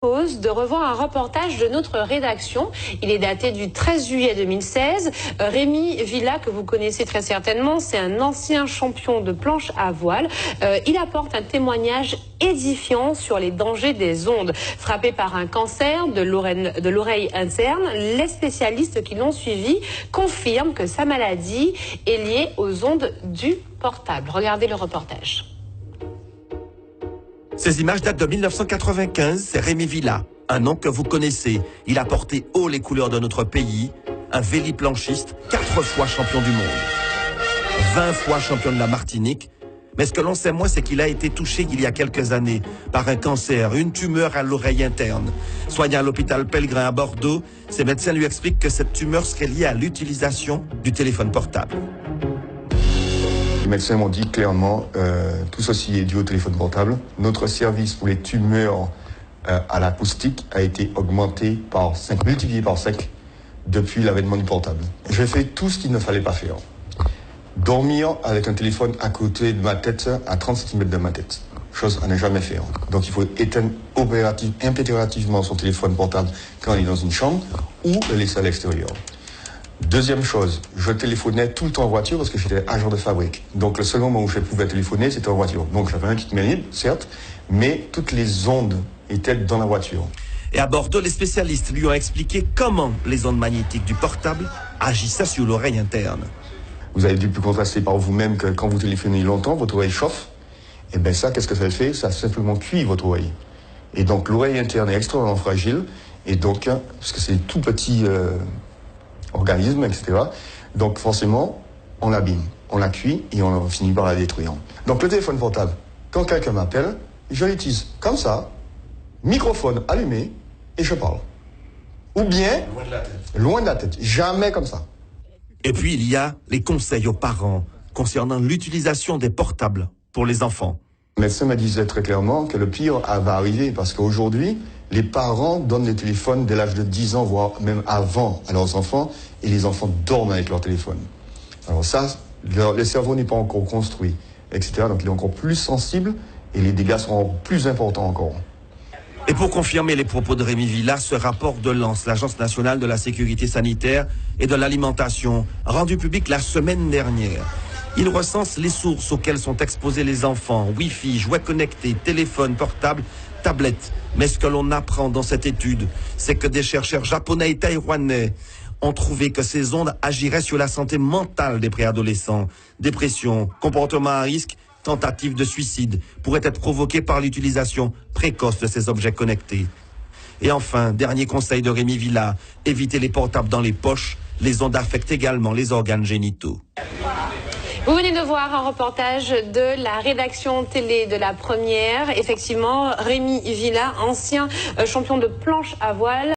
De revoir un reportage de notre rédaction. Il est daté du 13 juillet 2016. Rémi Villa, que vous connaissez très certainement, c'est un ancien champion de planche à voile. Il apporte un témoignage édifiant sur les dangers des ondes. Frappé par un cancer de l'oreille interne, les spécialistes qui l'ont suivi confirment que sa maladie est liée aux ondes du portable. Regardez le reportage. Ces images datent de 1995, c'est Rémi Villa, un nom que vous connaissez. Il a porté haut les couleurs de notre pays, un véliplanchiste, 4 fois champion du monde, 20 fois champion de la Martinique. Mais ce que l'on sait moins, c'est qu'il a été touché il y a quelques années par un cancer, une tumeur à l'oreille interne. Soigné à l'hôpital Pellegrin à Bordeaux, ses médecins lui expliquent que cette tumeur serait liée à l'utilisation du téléphone portable. Les médecins m'ont dit clairement, tout ceci est dû au téléphone portable. Notre service pour les tumeurs à l'acoustique a été augmenté par 5, multiplié par 5 depuis l'avènement du portable. J'ai fait tout ce qu'il ne fallait pas faire. Dormir avec un téléphone à côté de ma tête, à 30 cm de ma tête. Chose à ne jamais faire. Donc il faut éteindre impérativement son téléphone portable quand il est dans une chambre ou le laisser à l'extérieur. Deuxième chose, je téléphonais tout le temps en voiture parce que j'étais agent de fabrique. Donc le seul moment où je pouvais téléphoner, c'était en voiture. Donc j'avais un kit main libre, certes, mais toutes les ondes étaient dans la voiture. Et à Bordeaux, les spécialistes lui ont expliqué comment les ondes magnétiques du portable agissaient sur l'oreille interne. Vous avez dû plus contraster par vous-même que quand vous téléphonez longtemps, votre oreille chauffe. Et bien ça, qu'est-ce que ça fait? Ça simplement cuit votre oreille. Et donc l'oreille interne est extrêmement fragile. Et donc, parce que c'est tout petit organisme, etc. Donc forcément, on l'abîme, on la cuit et on finit par la détruire. Donc le téléphone portable, quand quelqu'un m'appelle, je l'utilise comme ça, microphone allumé, et je parle. Ou bien, loin de la tête, jamais comme ça. Et puis il y a les conseils aux parents concernant l'utilisation des portables pour les enfants. Le médecin me disait très clairement que le pire va arriver parce qu'aujourd'hui, les parents donnent les téléphones dès l'âge de 10 ans, voire même avant à leurs enfants, et les enfants dorment avec leur téléphone. Alors ça, le cerveau n'est pas encore construit, etc. Donc il est encore plus sensible et les dégâts seront plus importants encore. Et pour confirmer les propos de Rémi Villa, ce rapport de l'ANS, l'Agence nationale de la sécurité sanitaire et de l'alimentation, rendu public la semaine dernière. Il recense les sources auxquelles sont exposés les enfants, Wi-Fi, jouets connectés, téléphones portables, tablettes. Mais ce que l'on apprend dans cette étude, c'est que des chercheurs japonais et taïwanais ont trouvé que ces ondes agiraient sur la santé mentale des préadolescents. Dépression, comportement à risque, tentative de suicide pourraient être provoquées par l'utilisation précoce de ces objets connectés. Et enfin, dernier conseil de Rémi Villa, éviter les portables dans les poches. Les ondes affectent également les organes génitaux. Vous venez de voir un reportage de la rédaction télé de la Première. Effectivement, Rémi Villa, ancien champion de planche à voile.